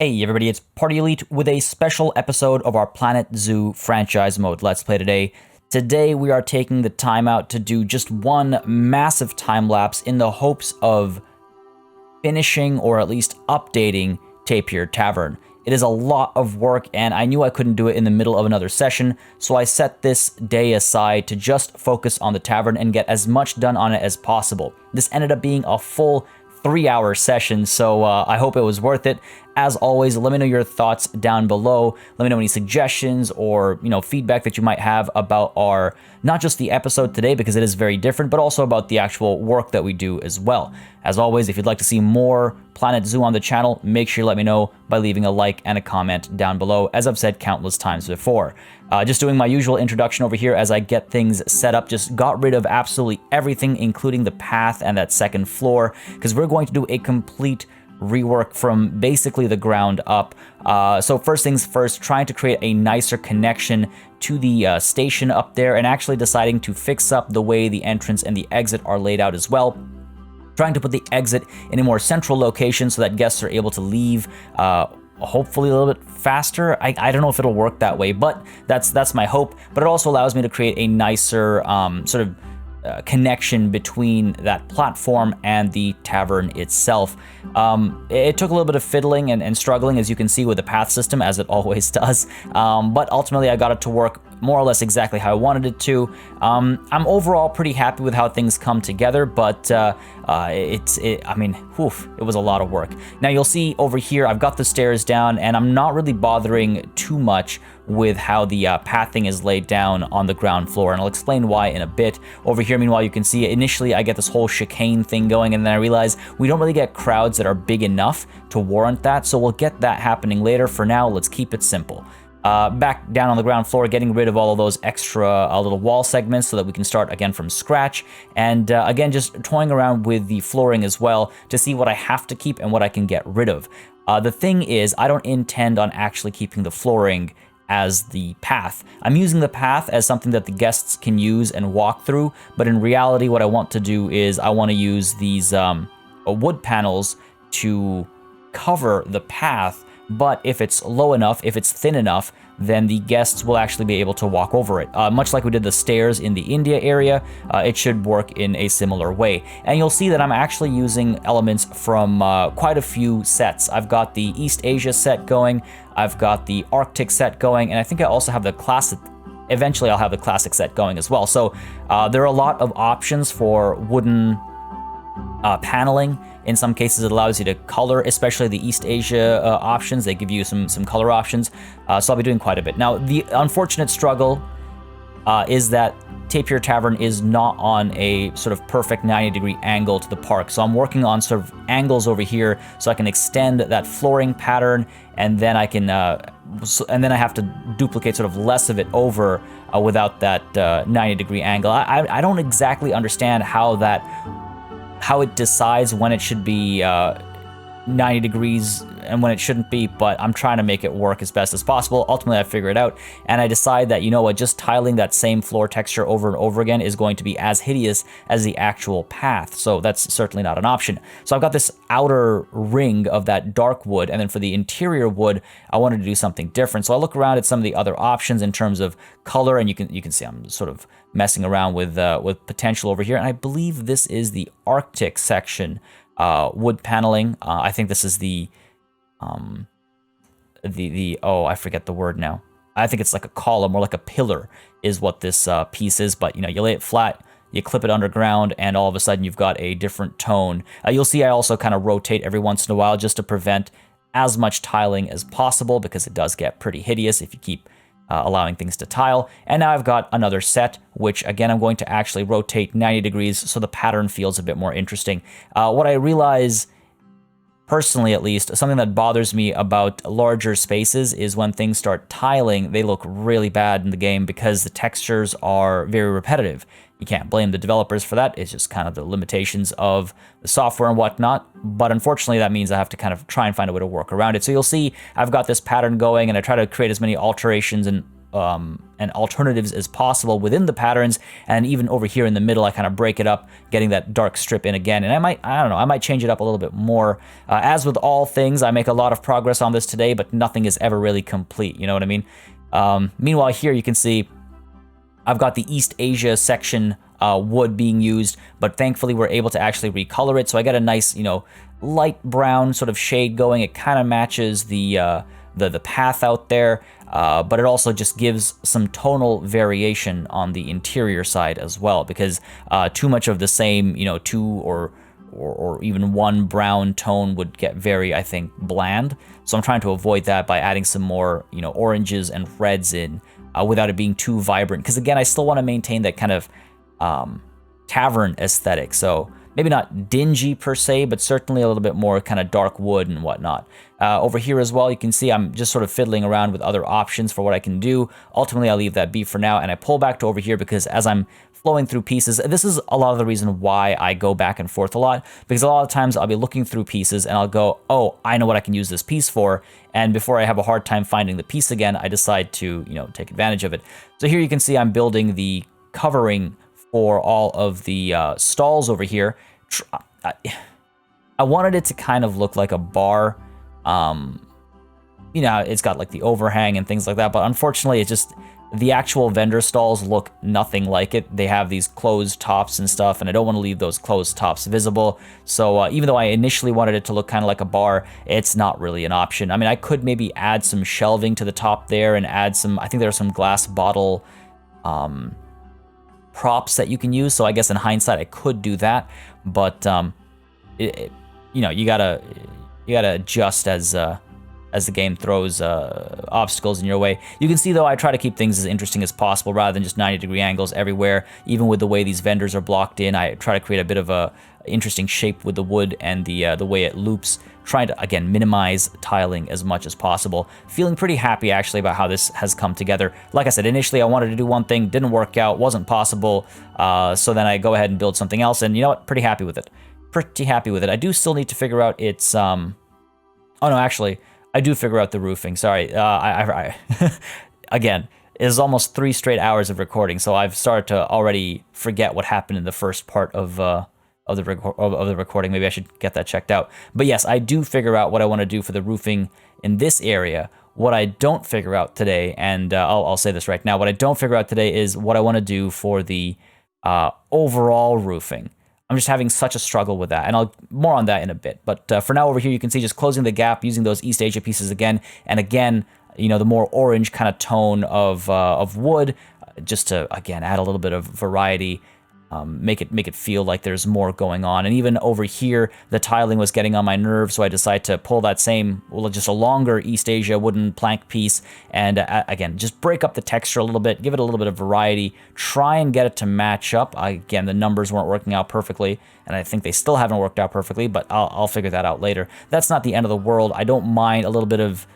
Hey everybody, it's Party Elite with a special episode of our Planet Zoo franchise mode Let's Play today. Today we are taking the time out to do just one massive time lapse in the hopes of finishing or at least updating A-PIER Tavern. It is a lot of work and I knew I couldn't do it in the middle of another session, so I set this day aside to just focus on the tavern and get as much done on it as possible. This ended up being a full 3-hour session, so I hope it was worth it. As always, let me know your thoughts down below. Let me know any suggestions or, feedback that you might have about our, not just the episode today because it is very different, but also about the actual work that we do as well. As always, if you'd like to see more Planet Zoo on the channel, make sure you let me know by leaving a like and a comment down below, as I've said countless times before. Just doing my usual introduction over here as I get things set up. Just got rid of absolutely everything, including the path and that second floor, because we're going to do a complete rework from basically the ground up. So first things first, trying to create a nicer connection to the station up there, and actually deciding to fix up the way the entrance and the exit are laid out as well. Trying to put the exit in a more central location so that guests are able to leave hopefully a little bit faster. I don't know if it'll work that way, but that's my hope. But it also allows me to create a nicer connection between that platform and the tavern itself. It took a little bit of fiddling and struggling, as you can see, with the path system, as it always does, but ultimately I got it to work more or less exactly how I wanted it to. I'm overall pretty happy with how things come together, but it was a lot of work. Now you'll see over here, I've got the stairs down, and I'm not really bothering too much with how the pathing is laid down on the ground floor, and I'll explain why in a bit. Over here, meanwhile, you can see initially I get this whole chicane thing going, and then I realize we don't really get crowds that are big enough to warrant that, so we'll get that happening later. For now, let's keep it simple. Back down on the ground floor, getting rid of all of those extra little wall segments so that we can start again from scratch, and again just toying around with the flooring as well to see what I have to keep and what I can get rid of. The thing is, I don't intend on actually keeping the flooring as the path. I'm using the path as something that the guests can use and walk through, but in reality what I want to do is I want to use these wood panels to cover the path, but if it's low enough, if it's thin enough, then the guests will actually be able to walk over it. Much like we did the stairs in the India area, it should work in a similar way. And you'll see that I'm actually using elements from quite a few sets. I've got the East Asia set going, I've got the Arctic set going, and I think I also have the classic. Eventually I'll have the classic set going as well. So there are a lot of options for wooden paneling. In some cases, it allows you to color, especially the East Asia options. They give you some color options, so I'll be doing quite a bit. Now, the unfortunate struggle is that A-PIER Tavern is not on a sort of perfect 90-degree angle to the park, so I'm working on sort of angles over here so I can extend that flooring pattern, and then I can, and then I have to duplicate sort of less of it over without that 90-degree angle. I don't exactly understand how it decides when it should be 90 degrees and when it shouldn't be, but I'm trying to make it work as best as possible. Ultimately, I figure it out, and I decide that, you know what, just tiling that same floor texture over and over again is going to be as hideous as the actual path, so that's certainly not an option. So I've got this outer ring of that dark wood, and then for the interior wood, I wanted to do something different. So I look around at some of the other options in terms of color, and you can see I'm sort of messing around with potential over here, and I believe this is the Arctic section wood paneling. I think this is the oh, I forget the word now. I think it's like a column or like a pillar is what this piece is, but you lay it flat, you clip it underground, and all of a sudden you've got a different tone. You'll see I also kind of rotate every once in a while just to prevent as much tiling as possible, because it does get pretty hideous if you keep allowing things to tile. And now I've got another set, which again I'm going to actually rotate 90 degrees so the pattern feels a bit more interesting. What I realize, personally at least, something that bothers me about larger spaces is when things start tiling, they look really bad in the game because the textures are very repetitive. You can't blame the developers for that. It's just kind of the limitations of the software and whatnot. But unfortunately, that means I have to kind of try and find a way to work around it. So you'll see I've got this pattern going, and I try to create as many alterations and and alternatives as possible within the patterns. And even over here in the middle, I kind of break it up, getting that dark strip in again. And I don't know, I might change it up a little bit more. As with all things, I make a lot of progress on this today, but nothing is ever really complete. You know what I mean? Meanwhile, here you can see I've got the East Asia section wood being used, but thankfully we're able to actually recolor it. So I get a nice, you know, light brown sort of shade going. It kind of matches the path out there, but it also just gives some tonal variation on the interior side as well, because too much of the same, you know, two or even one brown tone would get very, I think, bland. So I'm trying to avoid that by adding some more, you know, oranges and reds in without it being too vibrant. Because again, I still want to maintain that kind of tavern aesthetic. So maybe not dingy per se, but certainly a little bit more kind of dark wood and whatnot. Over here as well, you can see I'm just sort of fiddling around with other options for what I can do. Ultimately, I'll leave that be for now, and I pull back to over here because as I'm flowing through pieces, this is a lot of the reason why I go back and forth a lot, because a lot of times I'll be looking through pieces and I'll go, oh, I know what I can use this piece for, and before I have a hard time finding the piece again, I decide to, you know, take advantage of it. So here you can see I'm building the covering for all of the stalls over here. I wanted it to kind of look like a bar. You know, it's got like the overhang and things like that, but unfortunately it's just the actual vendor stalls look nothing like it. They have these closed tops and stuff, and I don't want to leave those closed tops visible. So even though I initially wanted it to look kind of like a bar, it's not really an option. I mean, I could maybe add some shelving to the top there and add some, I think there are some glass bottle props that you can use. So I guess in hindsight, I could do that, but you know, you gotta adjust as the game throws obstacles in your way. You can see, though, I try to keep things as interesting as possible rather than just 90-degree angles everywhere. Even with the way these vendors are blocked in, I try to create a bit of a interesting shape with the wood and the way it loops, trying to, again, minimize tiling as much as possible. Feeling pretty happy, actually, about how this has come together. Like I said, initially I wanted to do one thing, didn't work out, wasn't possible, so then I go ahead and build something else, and you know what? Pretty happy with it. Pretty happy with it. I do still need to figure out its... Oh, no, actually... I do figure out the roofing. Sorry, again, it is almost 3 straight hours of recording, so I've started to already forget what happened in the first part of the recording. Maybe I should get that checked out. But yes, I do figure out what I want to do for the roofing in this area. What I don't figure out today, and I'll say this right now, what I don't figure out today is what I want to do for the overall roofing. I'm just having such a struggle with that, and I'll more on that in a bit. But for now, over here, you can see just closing the gap using those East Asia pieces again, and again, you know, the more orange kind of tone of wood, just to again add a little bit of variety, make it feel like there's more going on. And even over here, the tiling was getting on my nerves, so I decided to pull that same, well, just a longer East Asia wooden plank piece, and again, just break up the texture a little bit, give it a little bit of variety, try and get it to match up. Again, the numbers weren't working out perfectly, and I think they still haven't worked out perfectly, but I'll figure that out later. That's not the end of the world. I don't mind a little bit of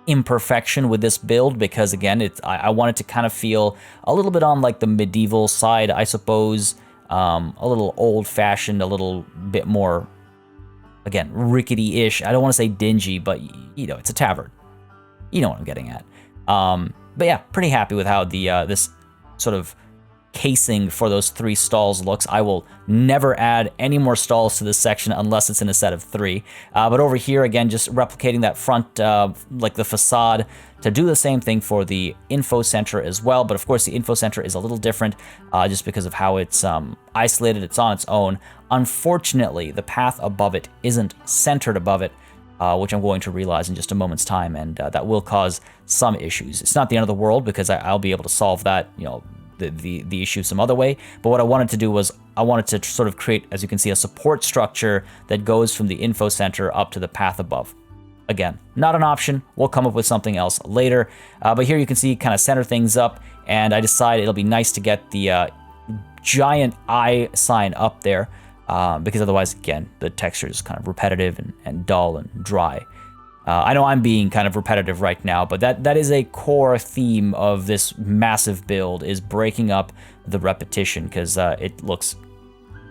imperfection with this build, because again, I want it to kind of feel a little bit on like the medieval side, I suppose, a little old-fashioned, a little bit more, again, rickety-ish. I don't want to say dingy, but you know, it's a tavern. You know what I'm getting at. But yeah, pretty happy with how the this sort of casing for those 3 stalls looks. I will never add any more stalls to this section unless it's in a set of 3. But over here, again, just replicating that front, like the facade, to do the same thing for the info center as well. But of course, the info center is a little different just because of how it's isolated. It's on its own. Unfortunately, the path above it isn't centered above it, which I'm going to realize in just a moment's time, and that will cause some issues. It's not the end of the world, because I'll be able to solve that, you know, the issue some other way. But what I wanted to do was I wanted to sort of create, as you can see, a support structure that goes from the info center up to the path above. Again, not an option. We'll come up with something else later. But here you can see kind of center things up, and I decided it'll be nice to get the giant eye sign up there, because otherwise, again, the texture is kind of repetitive and dull and dry. I know I'm being kind of repetitive right now, but that is a core theme of this massive build, is breaking up the repetition, because it looks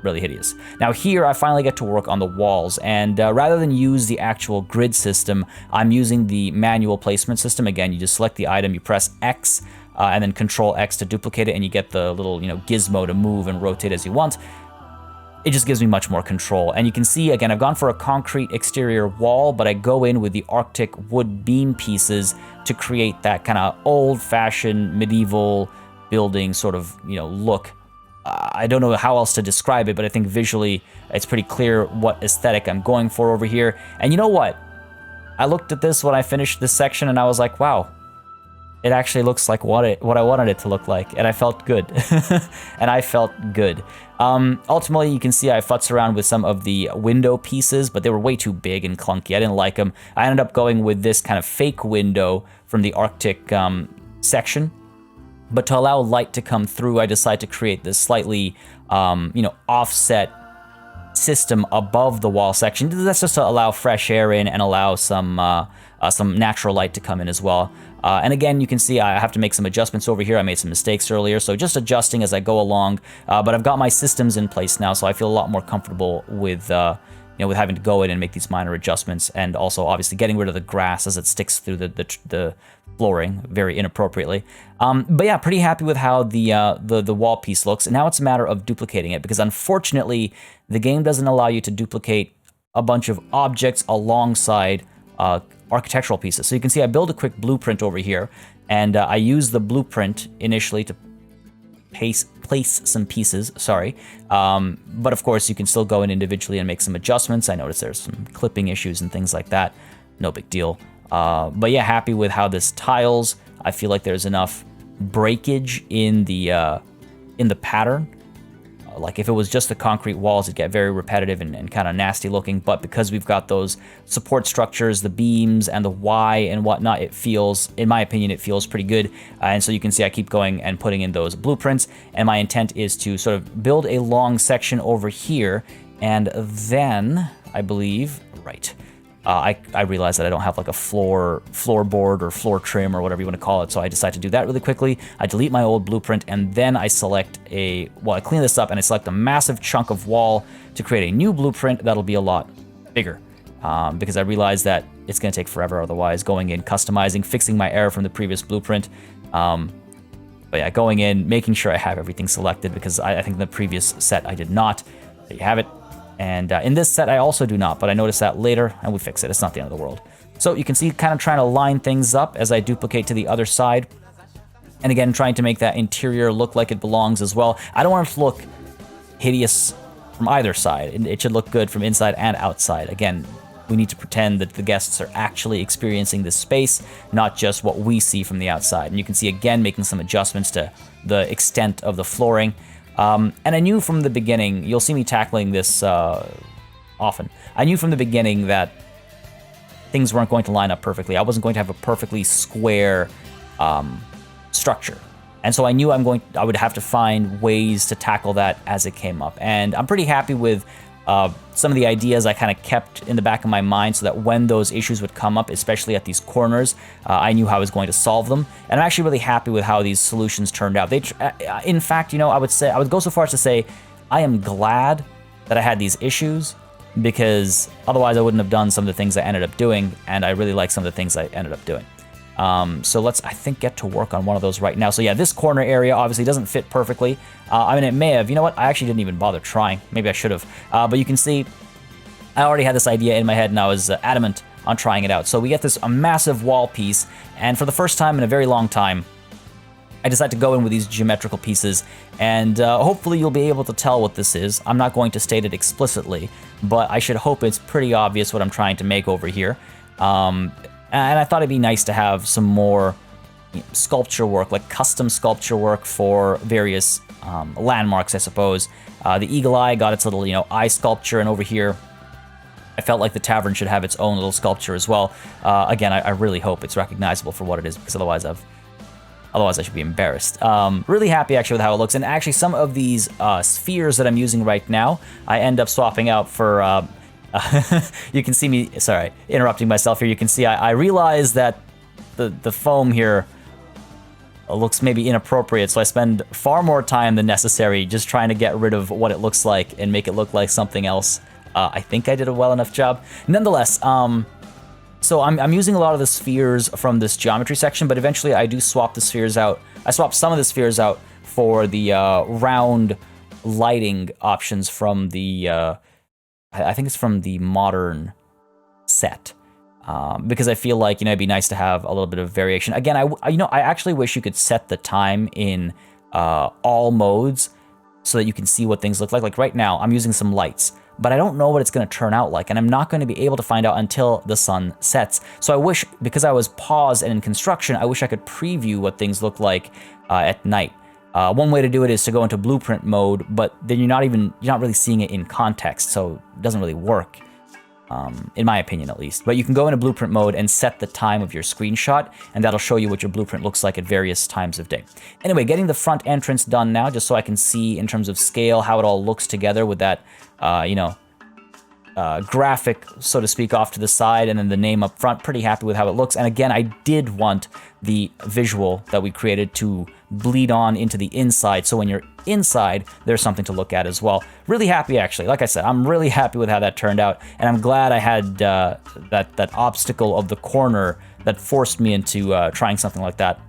really hideous. Now here, I finally get to work on the walls, and rather than use the actual grid system, I'm using the manual placement system. Again, you just select the item, you press X, and then Control X to duplicate it, and you get the little, gizmo to move and rotate as you want. It just gives me much more control. And you can see, again, I've gone for a concrete exterior wall, but I go in with the Arctic wood beam pieces to create that kind of old-fashioned medieval building sort of, look. I don't know how else to describe it, but I think visually it's pretty clear what aesthetic I'm going for over here. And you know what? I looked at this when I finished this section and I was like, wow, it actually looks like what I wanted it to look like, and I felt good. And I felt good. Ultimately, you can see I futz around with some of the window pieces, but they were way too big and clunky. I didn't like them. I ended up going with this kind of fake window from the Arctic section. But to allow light to come through, I decided to create this slightly, offset system above the wall section. That's just to allow fresh air in and allow some natural light to come in as well. And again, you can see I have to make some adjustments over here. I made some mistakes earlier, so just adjusting as I go along. But I've got my systems in place now, so I feel a lot more comfortable with with having to go in and make these minor adjustments, and also obviously getting rid of the grass as it sticks through the flooring very inappropriately. But yeah, pretty happy with how the wall piece looks. And now it's a matter of duplicating it, because unfortunately the game doesn't allow you to duplicate a bunch of objects alongside architectural pieces. So you can see I build a quick blueprint over here, and I use the blueprint initially to place some pieces, but of course you can still go in individually and make some adjustments. I noticed there's some clipping issues and things like that. No big deal. But yeah, happy with how this tiles. I feel like there's enough breakage in the pattern. Like if it was just the concrete walls, it'd get very repetitive and kind of nasty looking. But because we've got those support structures, the beams and the Y and whatnot, it feels, in my opinion, it feels pretty good. And so you can see I keep going and putting in those blueprints. And my intent is to sort of build a long section over here. And then I believe, right, I realized that I don't have like a floorboard or floor trim or whatever you want to call it, so I decide to do that really quickly. I delete my old blueprint, and then I select I clean this up and I select a massive chunk of wall to create a new blueprint that'll be a lot bigger, because I realize that it's going to take forever otherwise, going in, customizing, fixing my error from the previous blueprint. But yeah, going in, making sure I have everything selected, because I think in the previous set I did not. There you have it. And in this set, I also do not, but I noticed that later, and we fix it. It's not the end of the world. So you can see kind of trying to line things up as I duplicate to the other side. And again, trying to make that interior look like it belongs as well. I don't want it to look hideous from either side. It should look good from inside and outside. Again, we need to pretend that the guests are actually experiencing this space, not just what we see from the outside. And you can see, again, making some adjustments to the extent of the flooring. And I knew from the beginning, you'll see me tackling this often. I knew from the beginning that things weren't going to line up perfectly. I wasn't going to have a perfectly square structure. And so I knew I would have to find ways to tackle that as it came up. And I'm pretty happy with some of the ideas I kind of kept in the back of my mind, so that when those issues would come up, especially at these corners, I knew how I was going to solve them. And I'm actually really happy with how these solutions turned out. In fact, I would go so far as to say I am glad that I had these issues, because otherwise I wouldn't have done some of the things I ended up doing, and I really like some of the things I ended up doing. So let's, I think, get to work on one of those right now. So yeah, this corner area obviously doesn't fit perfectly. I mean, it may have. You know what? I actually didn't even bother trying. Maybe I should have. But you can see I already had this idea in my head, and I was adamant on trying it out. So we get this massive wall piece, and for the first time in a very long time, I decided to go in with these geometrical pieces, and hopefully you'll be able to tell what this is. I'm not going to state it explicitly, but I should hope it's pretty obvious what I'm trying to make over here. And I thought it'd be nice to have some more sculpture work, like custom sculpture work for various landmarks, I suppose. The Eagle Eye got its little, eye sculpture, and over here, I felt like the tavern should have its own little sculpture as well. Again, I really hope it's recognizable for what it is, because otherwise I should be embarrassed. Really happy actually with how it looks, and actually some of these spheres that I'm using right now, I end up swapping out for. You can see me, sorry, interrupting myself here. You can see I realized that the foam here looks maybe inappropriate, so I spend far more time than necessary just trying to get rid of what it looks like and make it look like something else. I think I did a well enough job. Nonetheless, so I'm using a lot of the spheres from this geometry section, but eventually I do swap the spheres out. I swap some of the spheres out for the round lighting options from the, I think it's from the modern set. Because I feel like, it'd be nice to have a little bit of variation. Again, I actually wish you could set the time in all modes so that you can see what things look like. Like right now, I'm using some lights, but I don't know what it's going to turn out like, and I'm not going to be able to find out until the sun sets. So I wish, because I was paused and in construction, I wish I could preview what things look like at night. One way to do it is to go into blueprint mode, but then you're not really seeing it in context, so it doesn't really work. In my opinion at least. But you can go into blueprint mode and set the time of your screenshot, and that'll show you what your blueprint looks like at various times of day. Anyway, getting the front entrance done now, just so I can see in terms of scale how it all looks together with that, graphic, so to speak, off to the side, and then the name up front. Pretty happy with how it looks. And again, I did want the visual that we created to bleed on into the inside, so when you're inside, there's something to look at as well. Really happy, actually. Like I said, I'm really happy with how that turned out, and I'm glad I had that obstacle of the corner that forced me into trying something like that.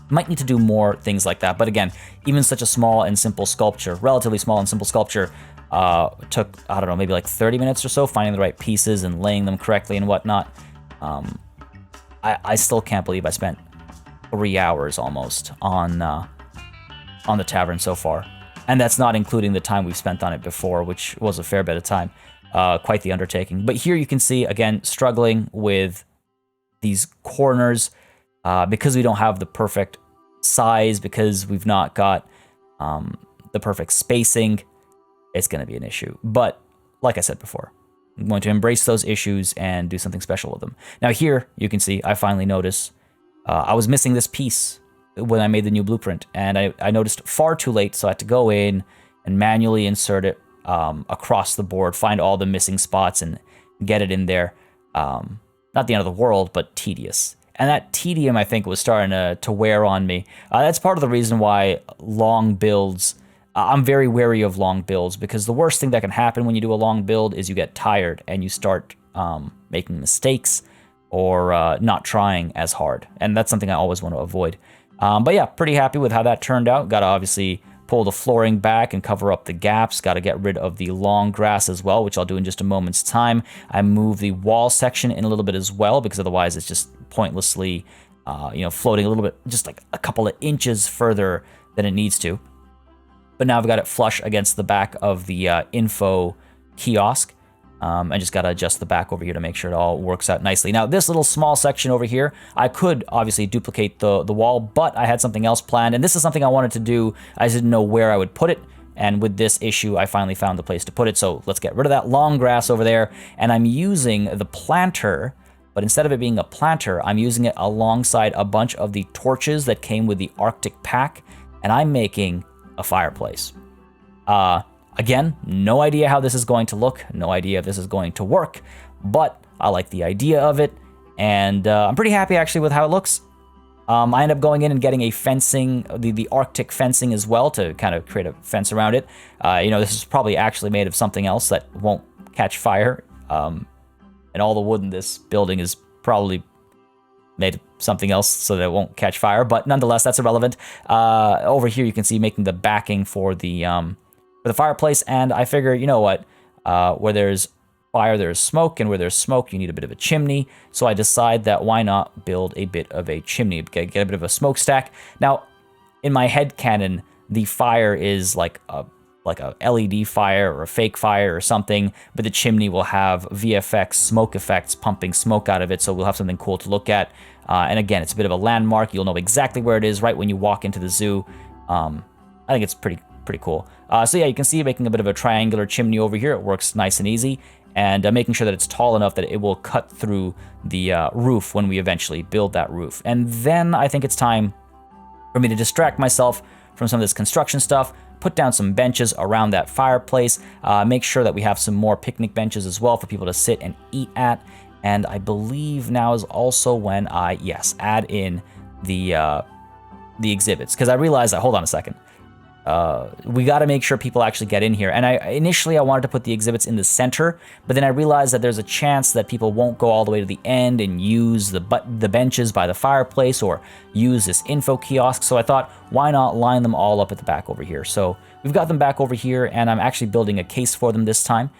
Might need to do more things like that, but again, even such a small and simple sculpture, relatively small and simple sculpture, took, I don't know, maybe like 30 minutes or so, finding the right pieces and laying them correctly and whatnot. I still can't believe I spent 3 hours almost on the tavern so far. And that's not including the time we've spent on it before, which was a fair bit of time. Quite the undertaking. But here you can see, again, struggling with these corners because we don't have the perfect size, because we've not got the perfect spacing. It's going to be an issue. But like I said before, I'm going to embrace those issues and do something special with them. Now here, you can see, I finally notice I was missing this piece when I made the new blueprint, and I noticed far too late, so I had to go in and manually insert it across the board, find all the missing spots and get it in there. Not the end of the world, but tedious. And that tedium, I think, was starting to wear on me. That's part of the reason why long builds... I'm very wary of long builds, because the worst thing that can happen when you do a long build is you get tired and you start making mistakes or not trying as hard. And that's something I always want to avoid. But yeah, pretty happy with how that turned out. Got to obviously pull the flooring back and cover up the gaps. Got to get rid of the long grass as well, which I'll do in just a moment's time. I move the wall section in a little bit as well, because otherwise it's just pointlessly, floating a little bit, just like a couple of inches further than it needs to. But now I've got it flush against the back of the info kiosk. I just got to adjust the back over here to make sure it all works out nicely. Now, this little small section over here, I could obviously duplicate the wall, but I had something else planned, and this is something I wanted to do. I just didn't know where I would put it, and with this issue, I finally found the place to put it. So let's get rid of that long grass over there, and I'm using the planter, but instead of it being a planter, I'm using it alongside a bunch of the torches that came with the Arctic pack, and I'm making a fireplace. Again, no idea how this is going to look, no idea if this is going to work, but I like the idea of it, and I'm pretty happy actually with how it looks. I end up going in and getting a fencing, the Arctic fencing as well, to kind of create a fence around it. This is probably actually made of something else that won't catch fire, and all the wood in this building is probably made something else so that it won't catch fire, but nonetheless, that's irrelevant. Over here, you can see making the backing for the fireplace, and I figure, you know what, where there's fire, there's smoke, and where there's smoke, you need a bit of a chimney, so I decide that why not build a bit of a chimney, get a bit of a smokestack. Now, in my head canon, the fire is like a LED fire or a fake fire or something, but the chimney will have VFX smoke effects pumping smoke out of it, so we'll have something cool to look at. And again, it's a bit of a landmark. You'll know exactly where it is right when you walk into the zoo. I think it's pretty cool. So yeah, you can see making a bit of a triangular chimney over here. It works nice and easy, and making sure that it's tall enough that it will cut through the roof when we eventually build that roof. And then I think it's time for me to distract myself from some of this construction stuff, put down some benches around that fireplace, make sure that we have some more picnic benches as well for people to sit and eat at. And I believe now is also when I, add in the the exhibits, because I realized that, hold on a second, we got to make sure people actually get in here. And initially I wanted to put the exhibits in the center, but then I realized that there's a chance that people won't go all the way to the end and use the benches by the fireplace or use this info kiosk. So I thought, why not line them all up at the back over here? So we've got them back over here, and I'm actually building a case for them this time,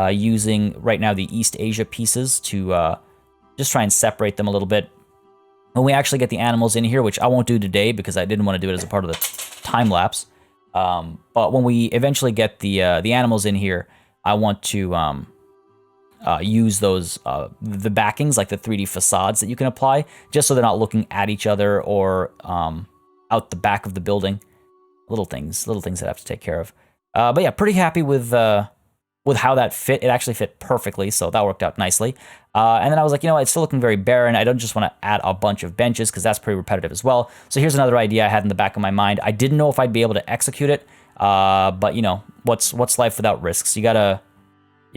using right now the East Asia pieces to just try and separate them a little bit. When we actually get the animals in here, which I won't do today because I didn't want to do it as a part of the time lapse. But when we eventually get the animals in here, I want to use those the backings, like the 3D facades that you can apply, just so they're not looking at each other or out the back of the building. Little things that I have to take care of. But yeah, pretty happy with how that fit. It actually fit perfectly, so that worked out nicely. And then I was like, you know what, it's still looking very barren. I don't just want to add a bunch of benches because that's pretty repetitive as well. So here's another idea I had in the back of my mind. I didn't know if I'd be able to execute it, but you know, what's life without risks? You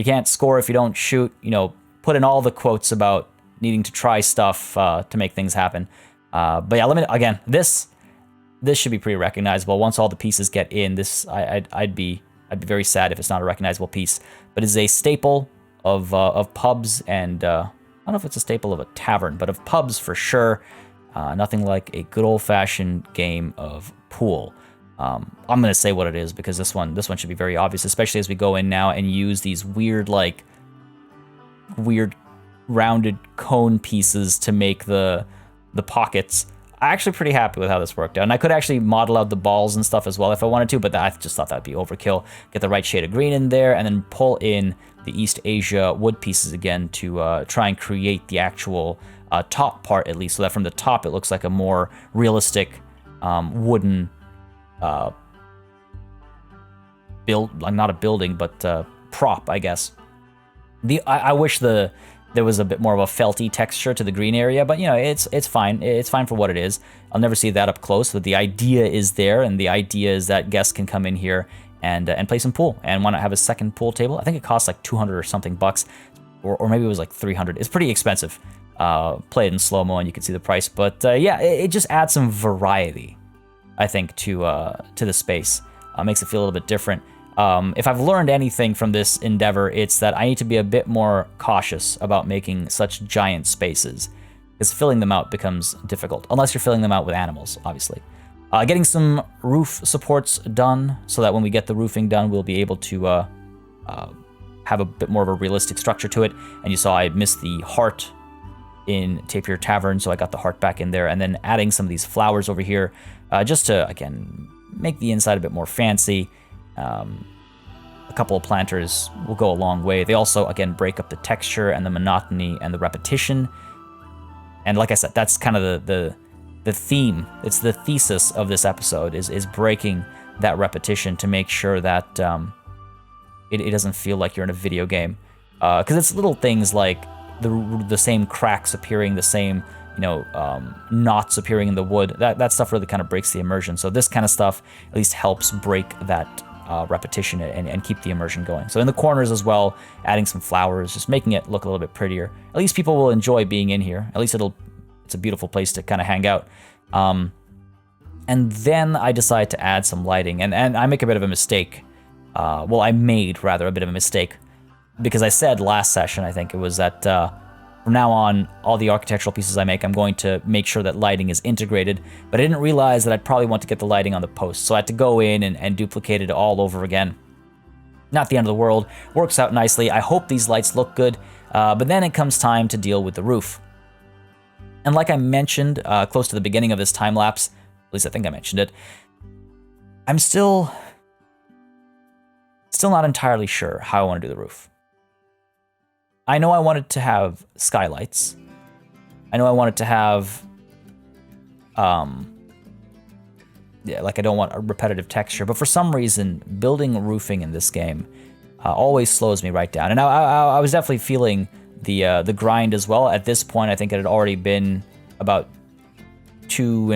can't score if you don't shoot. You know, put in all the quotes about needing to try stuff to make things happen. But yeah, again, this should be pretty recognizable. Once all the pieces get in, I'd be very sad if it's not a recognizable piece. But it's a staple of pubs, and I don't know if it's a staple of a tavern, but of pubs for sure. Nothing like a good old-fashioned game of pool. I'm gonna say what it is because this one should be very obvious, especially as we go in now and use these weird rounded cone pieces to make the pockets. I'm actually pretty happy with how this worked out. And I could actually model out the balls and stuff as well if I wanted to, but I just thought that'd be overkill. Get the right shade of green in there and then pull in the East Asia wood pieces again to try and create the actual top part, at least, so that from the top it looks like a more realistic wooden not a building, but prop, I guess. I wish there was a bit more of a felty texture to the green area, but you know, it's fine. It's fine for what it is. I'll never see that up close, but the idea is there, and the idea is that guests can come in here and play some pool. And why not have a second pool table? I think it costs like 200 or something bucks, or maybe it was like 300. It's pretty expensive. Play it in slow-mo and you can see the price, but yeah, it just adds some variety, I think, to the space. Makes it feel a little bit different. If I've learned anything from this endeavor, it's that I need to be a bit more cautious about making such giant spaces, because filling them out becomes difficult, unless you're filling them out with animals, obviously. Getting some roof supports done, so that when we get the roofing done, we'll be able to have a bit more of a realistic structure to it. And you saw I missed the heart in A-PIER Tavern, so I got the heart back in there, and then adding some of these flowers over here, just to, again, make the inside a bit more fancy. A couple of planters will go a long way. They also, again, break up the texture and the monotony and the repetition. And like I said, that's kind of the theme. It's the thesis of this episode, is breaking that repetition to make sure that it doesn't feel like you're in a video game. Because it's little things like the same cracks appearing, the same, you know, knots appearing in the wood. That stuff really kind of breaks the immersion. So this kind of stuff at least helps break that repetition and keep the immersion going. So in the corners as well, adding some flowers, just making it look a little bit prettier. At least people will enjoy being in here. At least it's a beautiful place to kind of hang out. And then I decide to add some lighting, and I make a bit of a mistake. Well, I made rather a bit of a mistake, because I said last session, I think it was, that from now on, all the architectural pieces I make, I'm going to make sure that lighting is integrated, but I didn't realize that I'd probably want to get the lighting on the post, so I had to go in and duplicate it all over again. Not the end of the world, works out nicely. I hope these lights look good, but then it comes time to deal with the roof. And like I mentioned close to the beginning of this time lapse, at least I think I mentioned it, I'm still not entirely sure how I want to do the roof. I know I wanted to have skylights. I know I wanted to have, yeah, like I don't want a repetitive texture, but for some reason, building roofing in this game always slows me right down. And I was definitely feeling the grind as well. At this point, I think it had already been about 2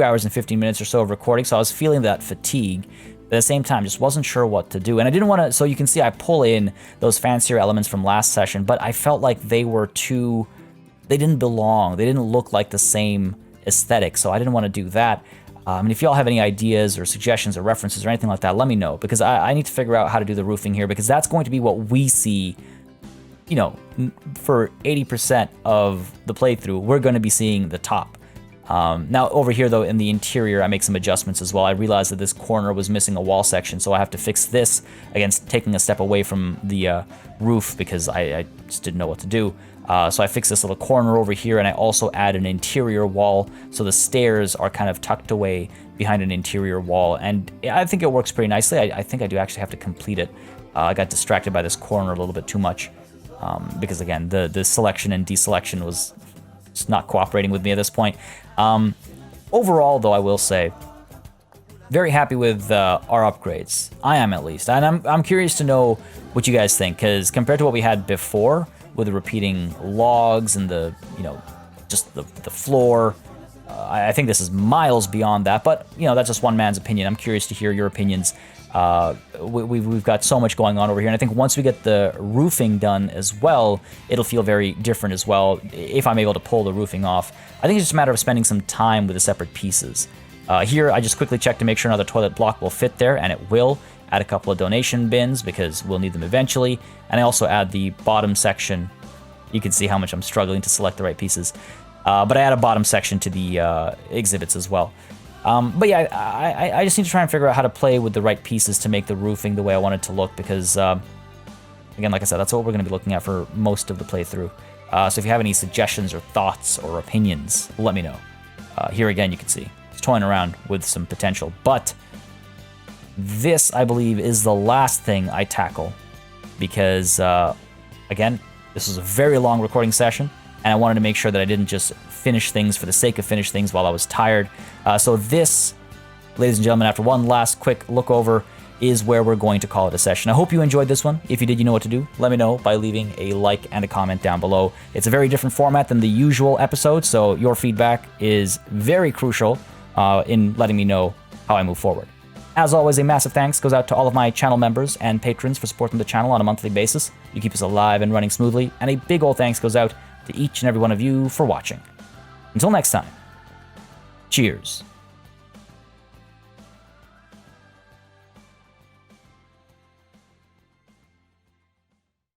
hours and 15 minutes or so of recording, so I was feeling that fatigue. But at the same time, just wasn't sure what to do. And I didn't want to, so you can see I pull in those fancier elements from last session, but I felt like they didn't belong. They didn't look like the same aesthetic, so I didn't want to do that. And if y'all have any ideas or suggestions or references or anything like that, let me know, because I need to figure out how to do the roofing here, because that's going to be what we see, you know, for 80% of the playthrough. We're going to be seeing the top. Now over here though, in the interior, I make some adjustments as well. I realized that this corner was missing a wall section, so I have to fix this, again, taking a step away from the roof, because I just didn't know what to do. So I fixed this little corner over here, and I also add an interior wall, so the stairs are kind of tucked away behind an interior wall, and I think it works pretty nicely. I think I do actually have to complete it. I got distracted by this corner a little bit too much, because again, the selection and deselection was just not cooperating with me at this point. Overall, though, I will say, very happy with our upgrades. I am, at least, and I'm curious to know what you guys think, because compared to what we had before, with the repeating logs and the, you know, just the floor, I think this is miles beyond that, but, you know, that's just one man's opinion. I'm curious to hear your opinions. We've got so much going on over here, and I think once we get the roofing done as well, it'll feel very different as well, if I'm able to pull the roofing off. I think it's just a matter of spending some time with the separate pieces. Here, I just quickly check to make sure another toilet block will fit there, and it will. Add a couple of donation bins, because we'll need them eventually. And I also add the bottom section. You can see how much I'm struggling to select the right pieces. But I add a bottom section to the exhibits as well. But yeah, I just need to try and figure out how to play with the right pieces to make the roofing the way I want it to look, because, again, like I said, that's what we're going to be looking at for most of the playthrough. So if you have any suggestions or thoughts or opinions, let me know. Here again, you can see it's toying around with some potential, but this, I believe, is the last thing I tackle, because, again, this was a very long recording session, and I wanted to make sure that I didn't just finish things for the sake of finish things while I was tired. So this, ladies and gentlemen, after one last quick look over, is where we're going to call it a session. I hope you enjoyed this one. If you did, you know what to do. Let me know by leaving a like and a comment down below. It's a very different format than the usual episode, so your feedback is very crucial in letting me know how I move forward. As always, a massive thanks goes out to all of my channel members and patrons for supporting the channel on a monthly basis. You keep us alive and running smoothly, and a big old thanks goes out to each and every one of you for watching. Until next time, cheers.